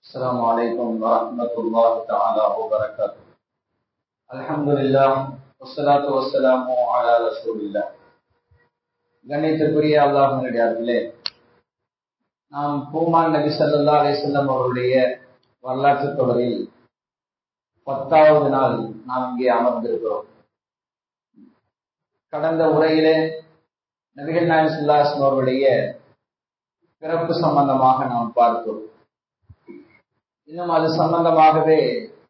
السلام عليكم ورحمة الله تعالى وبركاته. الحمد لله والصلاة والسلام على رسول الله. கண்ணியத்திற்குரிய அல்லாஹ்வின் அடியார்களே, நாம் பூமான் நபி ஸல்லல்லாஹு அலைஹி வஸல்லம் அவருடைய வரலாற்று தொடரில் 10வது நாள் நாம் இங்கே அமர்ந்திருக்கிறோம். கடந்த உரையிலே நபிகள் நாயகம் ஸல்லல்லாஹு அலைஹி வஸல்லம் அவருடைய பிறப்பு சம்பந்தமாக நாம் பார்த்தோம். இன்னும் அது சம்பந்தமாகவே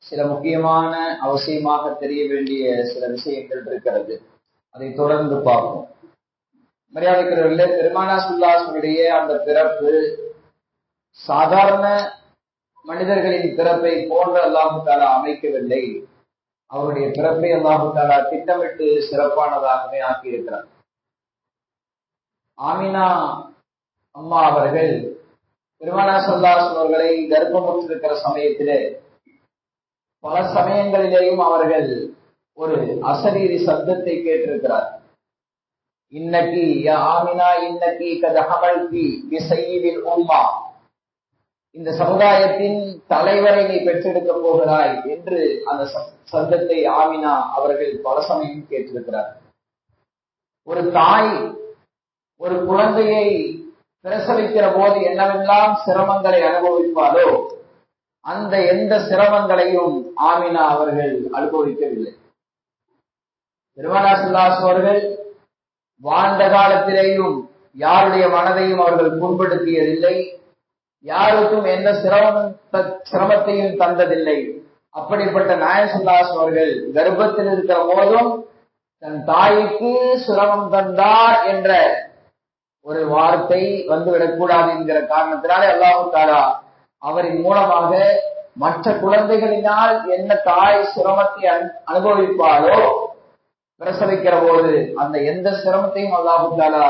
சில முக்கியமான அவசியமாக தெரிய வேண்டிய சில விஷயங்கள் இருக்கிறது. அதை தொடர்ந்து பார்ப்போம். மரியாதைக்குரியவர்களே, பெருமானார் ஸல்லல்லாஹு அலைஹி வஸல்லம் அந்த பிறப்பு சாதாரண மனிதர்களின் பிறப்பை போன்று அல்லாஹ் தஆலா அமைக்கவில்லை. அவருடைய பிறப்பை அல்லாஹ் தஆலா திட்டமிட்டு சிறப்பானதாகவே ஆக்கியிருக்கிறார். ஆமினா அம்மா அவர்கள் பெருமானார் ஸல்லல்லாஹு அலைஹி வஸல்லம் அவர்களை கர்ப்பமுற்றிருக்கிற சமயத்திலே பல சமயங்களிலேயும் அவர்கள் ஒரு அசரீரி சப்தத்தை கேட்டிருக்கிறார். இன்னக்கி யா ஆமினா இன்னக்கி கத் ஹமல்தி பி சய்யிதில் உம்மா, இந்த சமுதாயத்தின் தலைவரை நீ பெற்றெடுக்க போகிறாய் என்று அந்த சப்தத்தை ஆமினா அவர்கள் பல சமயம் கேட்டிருக்கிறார். ஒரு தாய் ஒரு குழந்தையை பிரசவிக்கிற போது என்னவெல்லாம் சிரமங்களை அனுபவிப்பாரோ அந்த எந்த சிரமங்களையும் ஆமினா அவர்கள் அனுபவிக்கவில்லை. பெருமானார் ஸல்லல்லாஹு அலைஹி வஸல்லம் அவர்கள் வாழ்ந்த காலத்திலேயும் யாருடைய மனதையும் அவர்கள் புண்படுத்தியதில்லை, யாருக்கும் எந்த சிரமத்தையும் தந்ததில்லை. அப்படிப்பட்ட நாயகம் ஸல்லல்லாஹு அலைஹி வஸல்லம் அவர்கள் கர்ப்பத்தில் இருக்கிற போதும் தன் தாய்க்கு சிரமம் தந்தார் என்ற ஒரு வார்த்தை வந்துவிடக்கூடாது என்கிற காரணத்தினாலே அல்லாஹ் தஆலா அவரின் மூலமாக மற்ற குழந்தைகளினால் என்ன தாய் சிரமத்தை அனுபவிப்பாரோ பிரசவிக்கிற போது அந்த எந்த சிரமத்தையும் அல்லாஹ் தஆலா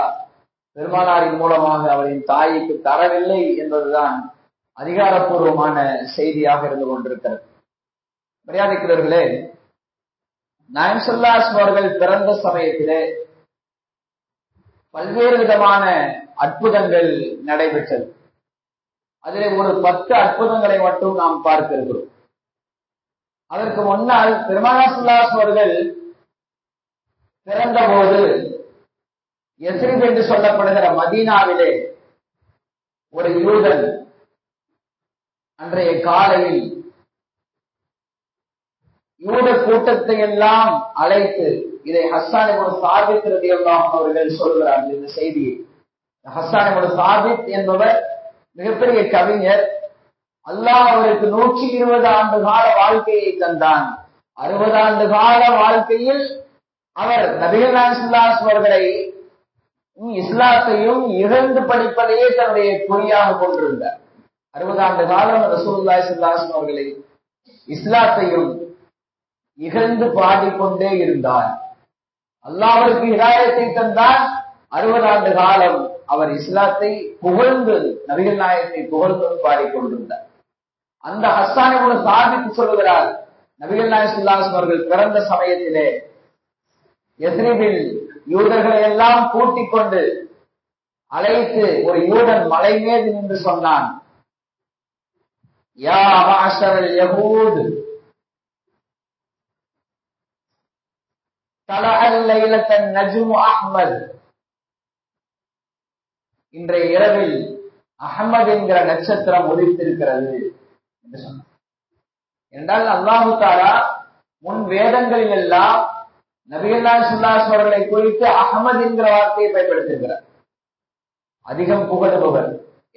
பெருமானாரின் மூலமாக அவரின் தாய்க்கு தரவில்லை என்பதுதான் அதிகாரப்பூர்வமான செய்தியாக இருந்து கொண்டிருக்கிறது. மரியாதைக்குரியவர்களே, நாயகம் ஸல்லல்லாஹு அலைஹி வஸல்லம் அவர்கள் பிறந்த சமயத்திலே பல்வேறு விதமான அற்புதங்கள் நடைபெற்றது. அதிலே ஒரு 10 அற்புதங்களை மட்டும் நாம் பார்க்க இருக்கிறோம். அதற்கு முன்னால் பெருமானார் ஸல்லல்லாஹு அலைஹி வஸல்லம் அவர்கள் பிறந்த போது யஸ்ரிப் என்று சொல்லப்படுகிற மதீனாவிலே ஒரு யூதன் அன்றைய காலையில் யூத கூட்டத்தை எல்லாம் அழைத்து, இதை ஹஸ்ஸான் இப்னு சாபித் ரலியல்லாஹு அன்ஹு அவர்கள் சொல்கிறார்கள் இந்த செய்தியை. ஹஸ்ஸான் இப்னு சாபித் என்பவர் மிகப்பெரிய கவிஞர். அல்லாஹ் அவருக்கு 120 ஆண்டு கால வாழ்க்கையை தந்தான். 60 ஆண்டு கால வாழ்க்கையில் அவர் நபிகள் நாயகம் ஸல்லல்லாஹு அலைஹி வஸல்லம் அவர்களை இஸ்லாத்தையும் இகழ்ந்து படிப்பதையே தன்னுடைய குறியாக கொண்டிருந்தார். 60 ஆண்டு காலம் ரசூலுல்லாஹி ஸல்லல்லாஹு அலைஹி வஸல்லம் அவர்களை இஸ்லாத்தையும் இகழ்ந்து பாடிக்கொண்டே இருந்தார். அல்லாஹ் அவருக்கு ஹிதாயத்தை தந்தார். 60 ஆண்டு காலம் அவர் இஸ்லாத்தை புகழ்ந்து நபிகள் நாயகத்தை புகழ்ந்து பாடிக்கொண்டிருந்தார். அந்த ஹஸ்ஸான் இப்னு சாபித் சொல்லுகிறார், நபிகள் நாயகம் ஸல்லல்லாஹு அலைஹி வஸல்லம் அவர்கள் பிறந்த சமயத்திலே யஸ்ரிபில் யூதர்களை எல்லாம் கூட்டிக் கொண்டு அழைத்து ஒரு யூதன் மலை மீது நின்று சொன்னான், யா மஅஷரல் யஹூத் தலஅல் லைலத்தன் நஜ்மு அஹ்மத், இன்றைய இரவில் அஹ்மத் என்கிற நட்சத்திரம் உதித்திருக்கிறது என்று சொன்னார். என்றால் அல்லாஹ் தஆலா முன் வேதங்களில் எல்லாம் நபிகள் நாயகம் ஸல்லல்லாஹு அலைஹி வஸல்லம் அவர்களை குறித்து அஹ்மத் என்கிற வார்த்தையை பயன்படுத்தியிருக்கிறார். அதிகம் புகழுபவர்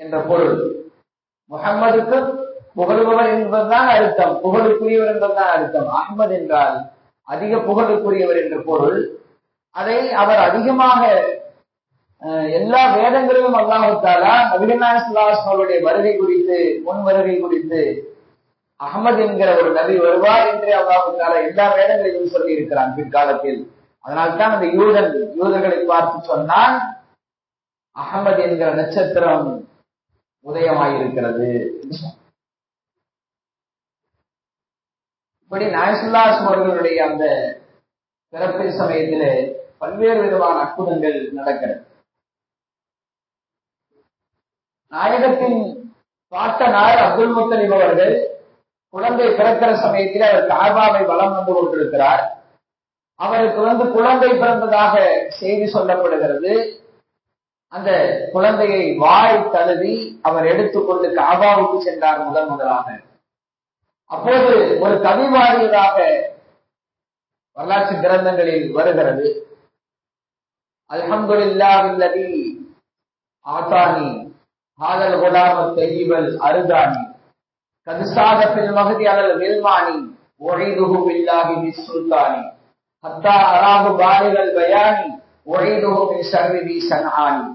என்ற பொருள். முஹம்மதுக்கு புகழுபவர் என்பதுதான் அர்த்தம், புகழுக்குரியவர் என்பதுதான் அர்த்தம். அஹ்மத் என்றால் அதிக புகழுக்குரியவர் என்ற பொருள். அதை அவர் அதிகமாக எல்லா வேதங்களிலும் அல்லாஹ் தஆலா நபிகள் நாயகம் ஸல்லல்லாஹு அலைஹி வஸல்லம் அவருடைய வருகை குறித்து, முன் வருகை குறித்து அஹ்மத் என்கிற ஒரு நபி வருவார் என்று அல்லாஹ் தஆலா எல்லா வேதங்களிலும் சொல்லி இருக்கிறான் பிற்காலத்தில். அதனால்தான் அந்த யூதர்களை பார்த்து சொன்னான், அஹ்மத் என்கிற நட்சத்திரம் உதயமாயிருக்கிறது. இப்படி நாயகம் ஸல்லல்லாஹு அலைஹி வஸல்லம் அவர்களுடைய அந்த பிறப்பின் சமயத்திலே பல்வேறு விதமான அற்புதங்கள் நடக்கிறது. நாயகத்தின் பாட்டனார் அப்துல் முத்தலிப் அவர்கள் குழந்தை பிறக்கிற சமயத்தில் அவர் காபாவை வலம் வந்து கொண்டிருக்கிறார். அவருக்கு குழந்தை பிறந்ததாக செய்தி சொல்லப்படுகிறது. அந்த குழந்தையை வாய் தழுவி அவர் எடுத்துக்கொண்டு காபாவுக்கு சென்றார் முதலாக. அப்போது ஒரு கவி பாடியதாக வரலாற்று கிரந்தங்களில் வருகிறது. அல்ஹம்துலில்லாஹில்லதி ஆதானி ஹாதல் குலாம் தய்யிபல் அர்தானி கத்சாத ஃபில் மஹதி அலல் வில்மானி உஈதுஹு பில்லாஹி பிஸ்ஸுல்தானி ஹத்தா அராஹு பாலிகல் பயானி உஈதுஹு மின் ஷர்ரி தி ஸன்ஆனி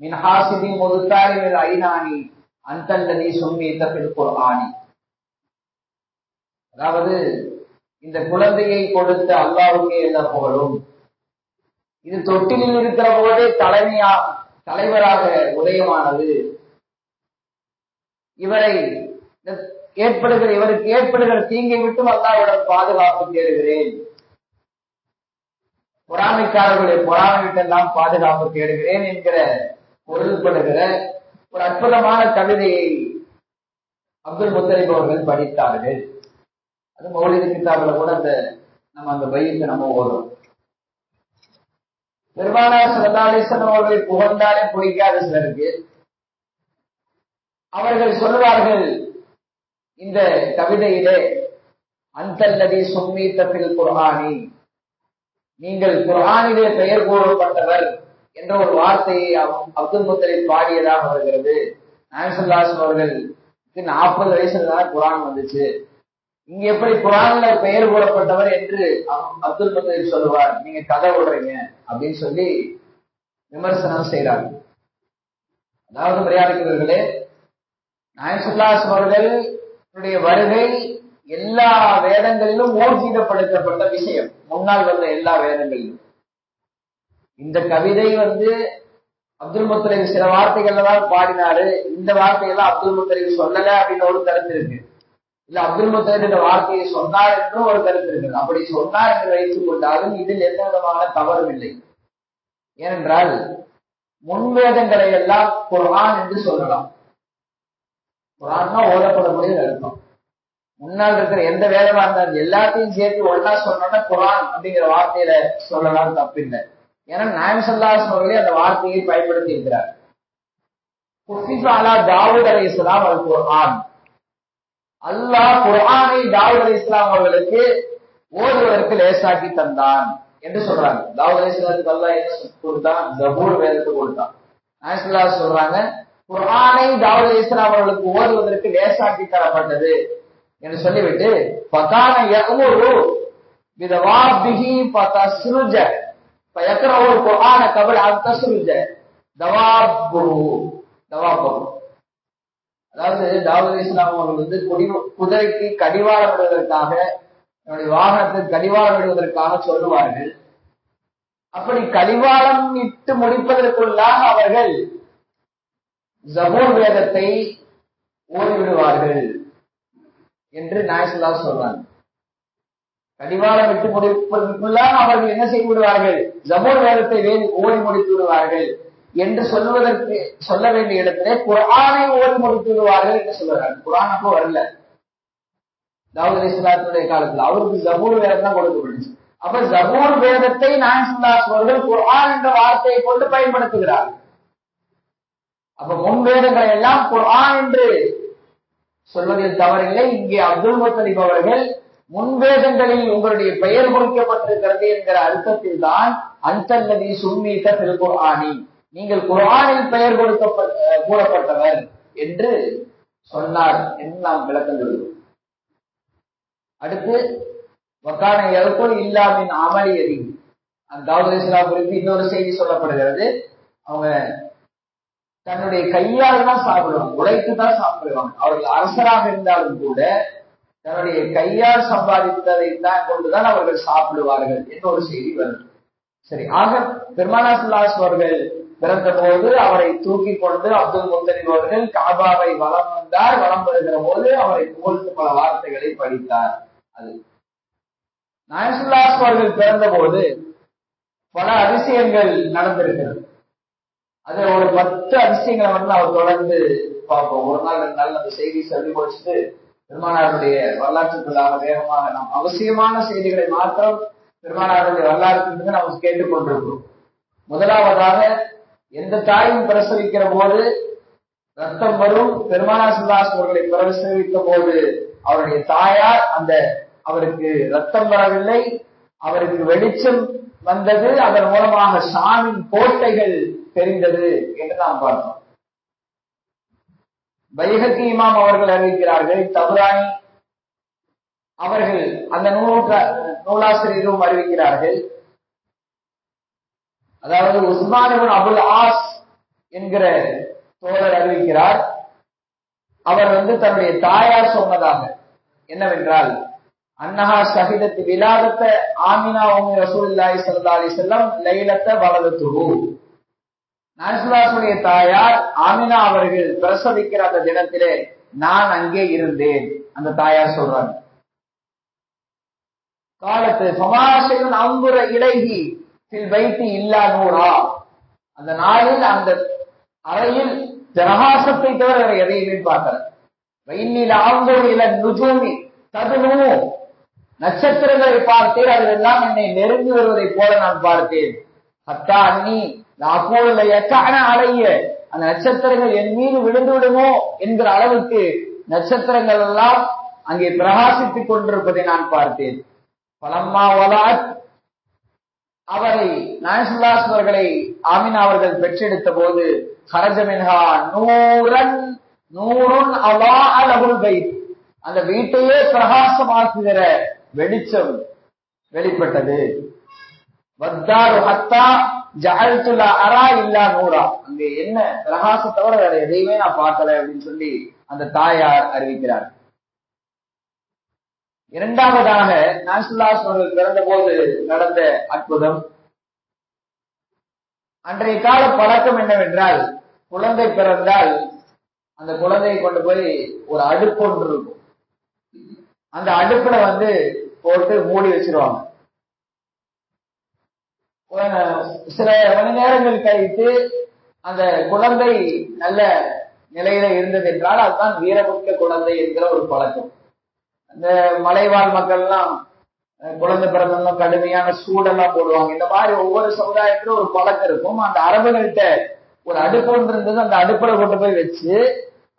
மின் ஹாசிதி முதுதாரில் ஐனானி அன்தல்லதி சும்மீத ஃபில் குர்ஆனி. அதாவது இந்த குழந்தையை கொடுத்த அல்லாஹ்வுக்கே எல்லா புகழும். இது தொட்டிலில் இருக்கிற போதே தலைவராக உதயமானது. இவருக்கு ஏற்படுகிற தீங்கை விட்டும் அல்லாஹ்விடம் பாதுகாப்பு தேடுகிறேன். பொறாமைக்காரர்களுடைய பொறாமை விட்டெல்லாம் பாதுகாப்பு தேடுகிறேன் என்கிற பொருள்படுகிற ஒரு அற்புதமான கவிதையை அப்துல் முத்தலிப் அவர்கள் படித்தார்கள். அது மௌலிது கிதாபுல கூட நம்ம அந்த பையத்தை நம்ம ஓதும். பெருமானார் ஸல்லல்லாஹு அலைஹி வஸல்லம் அவர்களை புகழ்ந்தாலே பிடிக்காத சிலருக்கு அவர்கள் சொல்லுவார்கள் இந்த கவிதையிலே, அன்தல்லதி சும்மீத ஃபில் குர்ஆனி, நீங்கள் குர்ஆனிலே பெயர் கூறப்பட்டவர் என்ற ஒரு வார்த்தையை அப்துல் முத்தலிப் பாடியதாக வருகிறது. நாயகம் ஸல்லல்லாஹு அலைஹி வஸல்லம் அவர்களுக்கு 40 வயசுல தான் குர்ஆன் வந்துச்சு. இங்க எப்படி குர்ஆன்ல பெயர் கூறப்பட்டவர் என்று அப்துல் முத்தலிப் சொல்லுவார், நீங்க கதை விடுறீங்க அப்படின்னு சொல்லி விமர்சனம் செய்யறாங்க. அதாவது மரியாதைக்குரியவர்களே, நாயகம் ஸல்லல்லாஹு அலைஹி அவர்களுடைய வருகை எல்லா வேதங்களிலும் ஊர்ஜிதப்படுத்தப்பட்ட விஷயம். முன்னால் வந்த எல்லா வேதங்களிலும் இந்த கவிதை அப்துல் முத்தலிப் சில வார்த்தைகள்ல தான் பாடினாரு. இந்த வார்த்தையெல்லாம் அப்துல் முத்தலிப் சொல்லல அப்படின்னு ஒரு கருத்து இருக்கு. இல்ல அப்துல் முத்தலிப் இந்த வார்த்தையை சொன்னார் என்றும் ஒரு கருத்து இருக்குது. அப்படி சொன்னார் என்று வைத்துக் கொண்டாலும் இதில் எந்த விதமான தவறும் இல்லை. ஏனென்றால் முன்வேதங்களை எல்லாம் குர்ஆன் என்று சொல்லலாம். குர்ஆன்னா ஓதப்படக்கூடிய அர்த்தம். முன்னால் இருக்கிற எந்த வேதமா இருந்தாலும் எல்லாத்தையும் சேர்த்து ஒன்னா சொன்னோம்னா குர்ஆன் அப்படிங்கிற வார்த்தையில சொல்லலாம், தப்பில்லை. ஏன்னா நாயகம் ஸல்லல்லாஹு அலைஹி அவர்களே அந்த வார்த்தையை பயன்படுத்தி இருக்கிறார். குஃபிஃப அலா தாவூத் அலைஹிஸ்ஸலாம் அல் குர்ஆன், அல்லாஹ் குர்ஆனை தாவூத் அலைஹிஸ்ஸலாம் அவர்களுக்கு ஓதுவதற்கு லேசாக்கி தந்தான் என்று சொல்றாங்க. தாவூத் அலைஹிஸ்ஸலாத்துக்கு அல்லாஹ் என்ன கொடுத்தான்? ஜபூர் வேதத்தை கொடுத்தான். நாயகம் ஸல்லல்லாஹு அலைஹி சொல்றாங்க, குர்ஆனை தாவூத் அலைஹிஸ்ஸலாம் அவர்களுக்கு ஓதுவதற்கு லேசாக்கி தரப்பட்டது என்று சொல்லிவிட்டு, ஃபகான யஅமுரு பிதவாபிஹி ஃபதஸ்ருஜ ஃபயக்ரஹு குர்ஆன கப்ல அன் தஸ்ருஜ தவாபுஹு. அதாவது தாவூத் அலைஹிஸ்ஸலாம் அவர்கள் குதிரைக்கு கடிவாளம் விடுவதற்காக, என்னுடைய வாகனத்துக்கு கடிவாளம் விடுவதற்காக சொல்லுவார்கள். அப்படி கடிவாளம் இட்டு முடிப்பதற்குள்ளாக அவர்கள் ஜபூர் வேதத்தை ஓடிவிடுவார்கள் என்று நாயகம் ஸல்லல்லாஹு அலைஹி சொல்றாங்க. கடிவாளம் விட்டு முடிப்பதற்குள்ளாக அவர்கள் என்ன செய்து விடுவார்கள்? ஜபூர் வேதத்தை ஓடி முடித்து விடுவார்கள் என்று சொல்ல வேண்டிய இடத்திலே குர்ஆனை ஓடி முடித்து விடுவார்கள் என்று சொல்றாங்க. குர்ஆன் அப்போ வரல தாவூத் அலைஹிஸ்ஸலாத்துடைய காலத்துல, அவருக்கு ஜபூர் வேதம் தான் கொடுக்கப்பட்டுச்சு. அப்ப ஜபூர் வேதத்தை நாயகம் ஸல்லல்லாஹு அலைஹி அவர்கள் குர்ஆன் என்ற வார்த்தையை கொண்டு பயன்படுத்துகிறார்கள். அப்ப முன் வேதங்களை எல்லாம் குர்ஆன் என்று சொல்வதில் தவறில்லை. இங்கே அப்துல் முத்தலிப் அவர்கள் முன்வேதங்களில் உங்களுடைய பெயர் குறிக்கப்பட்டிருக்கிறது என்கிற அர்த்தத்தில் தான் அன்தல்லதி சும்மீத ஃபில் குர்ஆனி, நீங்கள் குர்ஆனில் பெயர் கூறப்பட்டவர் என்று சொன்னார் என்று நாம் விளக்கம் சொல்கிறோம். அடுத்து வக்கான யகுல் இல்லா மின் அமலி யதி, தாவூத் அலைஹிஸ்ஸலாம் குறித்து இன்னொரு செய்தி சொல்லப்படுகிறது. அவங்க தன்னுடைய கையால் தான் சாப்பிடுவாங்க, உழைத்து தான் சாப்பிடுவாங்க. அவர்கள் அரசராக இருந்தாலும் கூட தன்னுடைய கையால் சம்பாதித்ததை தான் கொண்டுதான் அவர்கள் சாப்பிடுவார்கள் என்ற ஒரு செய்தி வருது. சரி, ஆக பெருமானார் ஸல்லல்லாஹு அலைஹி அவர்கள் பிறந்த போது அவரை தூக்கி கொண்டு அப்துல் முத்தலிப் அவர்கள் காபாவை வலம் வந்தார். வலம் வருகிற போது அவரை புகழ்ந்து பல வார்த்தைகளை படித்தார். அது நாயகம் ஸல்லல்லாஹு அலைஹி அவர்கள் பிறந்த போது பல அதிசயங்கள் நடந்திருக்கிறது. அது ஒரு 10 அதிசயங்களை வந்து அவர் தொடர்ந்து பார்ப்போம். ஒரு நாள் 2 நாள் அந்த செய்தி சொல்லி முடிச்சுட்டு பெருமானாருடைய வரலாற்றுக்குள்ளாக வேகமாக நாம் அவசியமான செய்திகளை மாத்திரம் பெருமானாருடைய வரலாற்று நாம் கேட்டுக் கொண்டிருக்கிறோம். முதலாவதாக, எந்த தாயும் பிரசவிக்கிற போது ரத்தம் வரும். பெருமானார் ஸல்லல்லாஹு அலைஹி அவர்களை பிரசவித்த போது அவருடைய தாயார் அவருக்கு ரத்தம் வரவில்லை, அவருக்கு வெளிச்சம் வந்தது, அதன் மூலமாக ஷாமின் கோட்டைகள் தெரிந்தது என்று நாம் பார்த்தோம். பைஹகி இமாம் அவர்கள் அறிவிக்கிறார்கள், தபரானி அவர்கள் அந்த நூலாசிரியரும் அறிவிக்கிறார்கள். அதாவது உஸ்மான் இப்னு அபுல் ஆஸ் என்கிற தோழர் அறிவிக்கிறார். அவர் தன்னுடைய தாயார் சொன்னதாக என்னவென்றால், அன்னஹா ஷஹிதத் விலாதத்த ஆமினா உம்மி ரசூலுல்லாஹி ஸல்லல்லாஹு அலைஹி வஸல்லம் லைலத்த வலதத்துஹு. நபிசுல்லாஹுடைய தாயார் ஆமினா அவர்கள் பிரசவிக்கிற அந்த தினத்திலே நான் அங்கே இருந்தேன். அந்த தாயார் சொல்றாங்க. காலத்து ஃபமாஷைன் அம்புர இலைஹி ஃபில் பைத்தி இல்லா நூரா. அந்த நாளில் அந்த அறையில் பிரகாசத்தை தவிர வேற எதையுமே பார்க்கல. வைன்னில ஆம்பூர் இல நுஜூமி ததுனு, நட்சத்திரங்களை பார்த்தேன், அதெல்லாம் என்னை நெருங்கி வருவதை போல நான் பார்த்தேன். ஹத்தா அன்னி அலைய, அந்த நட்சத்திரங்கள் என் மீது விழுந்து விடுமோ என்கிற அளவுக்கு நட்சத்திரங்கள் எல்லாம் அங்கே பிரகாசித்துக் கொண்டிருப்பதை நான் பார்த்தேன். பலம்மா வலாத், அவரை நாயசுல்லாஸ் அவர்களை ஆமினா அவர்கள் பெற்றெடுத்த போது ஹரஜமின்ஹா நூரன் நூறுன் அவா அலகுல் பைத், அந்த வீட்டையே பிரகாசமாக்குகிற வெளிச்சம் வெளிப்பட்டது. வத்தாரு ஹத்தா ஜஅல்துல அரா இல்லா நூரா, அங்க என்ன பிரகாசம் தவிர வேற எதையுமே நான் பார்க்கல அப்படின்னு சொல்லி அந்த தாயார் அறிவிக்கிறார். இரண்டாவதாக, நாயசுல்லாஸ் அவர்கள் பிறந்த போது நடந்த அற்புதம். அன்றைய கால பழக்கம் என்னவென்றால், குழந்தை பிறந்தால் அந்த குழந்தையை கொண்டு போய் ஒரு அடுப்பு ஒன்று இருக்கும், அந்த அடுப்புல போட்டு மூடி வச்சிருவாங்க. சில மணி நேரங்கள் கழித்து அந்த குழந்தை நல்ல நிலையில இருந்தது என்றால் அதுதான் வீரமுக்க குழந்தை என்கிற ஒரு பழக்கம். அந்த மலைவாழ் மக்கள்லாம் குழந்தை பிறந்தெல்லாம் கடுமையான சூடெல்லாம் போடுவாங்க. இந்த மாதிரி ஒவ்வொரு சமுதாயத்திலும் ஒரு பழக்கம் இருக்கும். அந்த அரபுகள்கிட்ட ஒரு அடுப்பு ஒன்று இருந்தது, அந்த அடுப்புல கொண்டு போய் வச்சு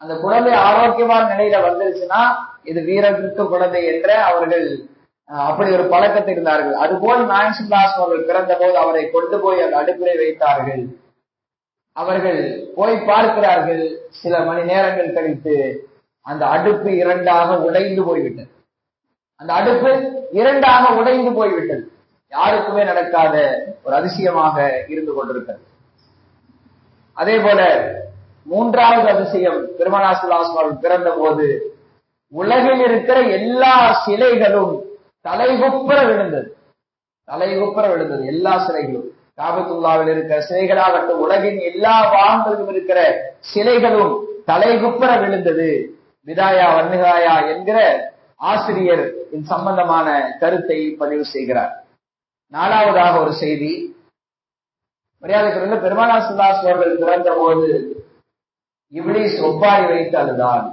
அந்த குழந்தை ஆரோக்கியமான நிலையில வந்துருச்சுன்னா இது வீரமிக்க குழந்தை என்ற அவர்கள் அப்படி ஒரு பழக்கத்தில் இருந்தார்கள். அதுபோல் நாயசுல்லாஸ் அவர்கள் பிறந்த போது அவரை கொண்டு போய் அந்த அடுப்பிலே வைத்தார்கள். அவர்கள் போய் பார்க்கிறார்கள். சில மணி நேரங்கள் கழித்து அந்த அடுப்பு இரண்டாக உடைந்து போய்விட்டது. அந்த அடுப்பு இரண்டாக உடைந்து போய்விட்டது. யாருக்குமே நடக்காத ஒரு அதிசயமாக இருந்து கொண்டிருக்கிறது. அதே போல மூன்றாவது அதிசயம், பெருமானார் ஸல்லல்லாஹு அலைஹி வஸல்லம் பிறந்த போது உலகில் இருக்கிற எல்லா சிலைகளும் தலைகுப்புற விழுந்தது. தலைகுப்புற விழுந்தது எல்லா சிலைகளும். காபத்துல்லாவில் இருக்கிற சிலைகளாகட்டும், உலகின் எல்லா பாகங்களிலும் இருக்கிற சிலைகளும் தலைகுப்புற விழுந்தது. விதாயா வன்னிகாயா என்கிற ஆசிரியர் இது சம்பந்தமான கருத்தை பதிவு செய்கிறார். நாலாவதாக ஒரு செய்தி, மரியாதைக்குரிய பெருமானார் ஸல்லல்லாஹு அலைஹி அவர்கள் பிறந்த போது இப்லீஸ் ஒப்பாரி வைத்து அழுதான்.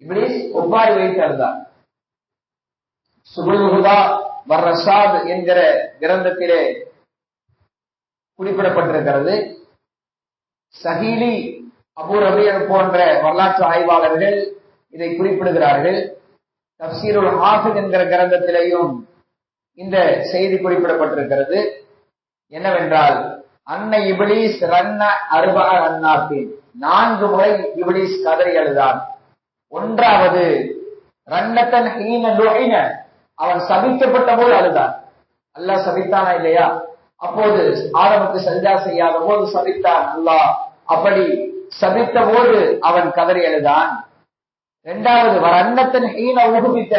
இப்லீஸ் ஒப்பாரி வைத்து அழுதான். சுபுல் ஹுதா வர்ரஷாத் என்கிற கிரந்தத்திலே குறிப்பிடப்பட்டிருக்கிறது. சஹீலி, அபூ ரபியர் போன்ற வரலாற்று ஆய்வாளர்கள் இதை குறிப்பிடுகிறார்கள். தஃப்சீருல் ஹாஃபிஸ் என்கிற கிரந்தத்திலேயும் இந்த செய்தி குறிப்பிடப்பட்டிருக்கிறது. என்னவென்றால், அன்னை இப்லீஸ் ரன்ன அர்பஅ ரன்னாத்தின், 4 முறை இப்லீஸ் கதறி அழுதான். ஒன்றாவது ரன்னத்தன் ஹீன லுஇன, அவன் சபிக்கப்பட்ட போது அழுதான். அல்லாஹ் சபித்தானா இல்லையா? அப்போது ஆதமுக்கு சஜ்ஜா செய்யாத போது சபித்தான் அல்லாஹ். அப்படி சபித்த போது அவன் கதறி அழுதான். இரண்டாவது வரன்னத்தன் ஹீன உகுபித்த,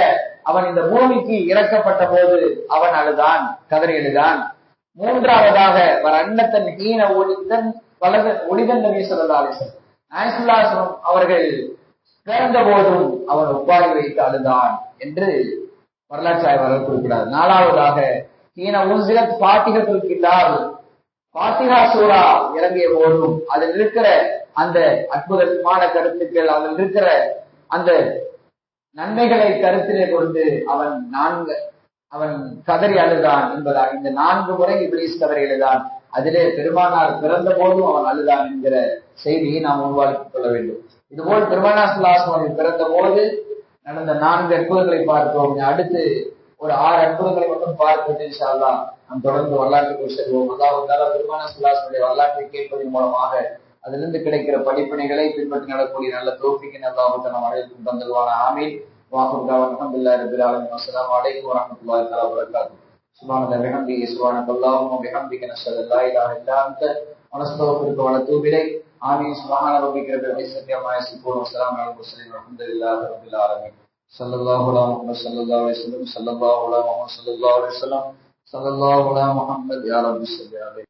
அவன் இந்த பூமிக்கு இறக்கப்பட்ட போது அவன் அழுதான், கதறி அழுதான். மூன்றாவதாக வரன்னத்தன் ஹீன ஒளிதன் நபி ஸல்லல்லாஹு அலைஹி வஸல்லம், நாயசுல்லாஹ் அவர்கள் பிறந்த போதும் அவன் ஒப்பாரி வைத்து அழுதான் என்று வரலாற்று ஆய்வாளர் குறிப்பிடார். நாலாவதாக ஹீன உன்சிலத் ஃபாத்திஹத்துல் கிதாப், ஃபாத்திஹா சூரா இறங்கிய போதும் அதில் இருக்கிற அந்த அற்புதமான கருத்துக்கள், அதில் இருக்கிற அந்த நன்மைகளை கருத்திலே கொண்டு அவன் கதறி அழுதான் என்பதாக இந்த 4 முறை இப்லீஸ் கதறி அழுதான். அதிலே பெருமானார் பிறந்த போதும் அவன் அழுதான் என்கிற செய்தியை நாம் உருவாக்கிக் கொள்ள வேண்டும். இதுபோல் பெருமானார் ஸல்லல்லாஹு அலைஹி வஸல்லம் பிறந்த போது நடந்த 4 அற்புதங்களை பார்த்தோம். அடுத்து ஒரு 6 அற்புதங்களை மட்டும் பார்த்துட்டு இன்ஷா அல்லாஹ் நாம் தொடர்ந்து வரலாற்றுக்கு செல்வோம். அல்லாஹ் பெருமானார் ஸல்லல்லாஹு அலைஹி வஸல்லம் வரலாற்றை கேட்பதன் மூலமாக அதிலிருந்து கிடைக்கிற படிப்பினைகளை பின்பற்றி நடக்கூடிய நல்ல தௌஃபீக்கை அல்லாஹ் தஆலா அனைவருக்கும் தந்தல்வான. ஆமீன். வாஹிர் தஅவானா அல்ஹம்துலில்லாஹி ரப்பில் ஆலமீன். அஸ்ஸலாமு அலைக்கும் வரஹ்மத்துல்லாஹி தஆலா வபரகாத்துஹு. சுப்ஹானல்லாஹி வ பிஹம்திஹி சுப்ஹானக்கல்லாஹும்ம வ பிஹம்திக நஷ்ஹது அல்லா இலாஹா இல்லா அன்த வ நஸ்தக்ஃபிருக வ நதூபு இலைக். ஆமீன். சுப்ஹான ரப்பிக ரப்பில் இஸ்ஸத்தி அம்மா யசிஃபூன் வ ஸலாமுன் அலல் முர்ஸலீன் வல்ஹம்துலில்லாஹி ரப்பில் ஆலமீன். ஸல்லல்லாஹு அலா முஹம்மத் ஸல்லல்லாஹு அலைஹி வஸல்லம் ஸல்லல்லாஹு அலா முஹம்மத் ஸல்லல்லாஹு அலைஹி வஸல்லம் ஸல்லல்லாஹு அலா முஹம்மத் யா ரப்பி ஸல்லி அலைஹி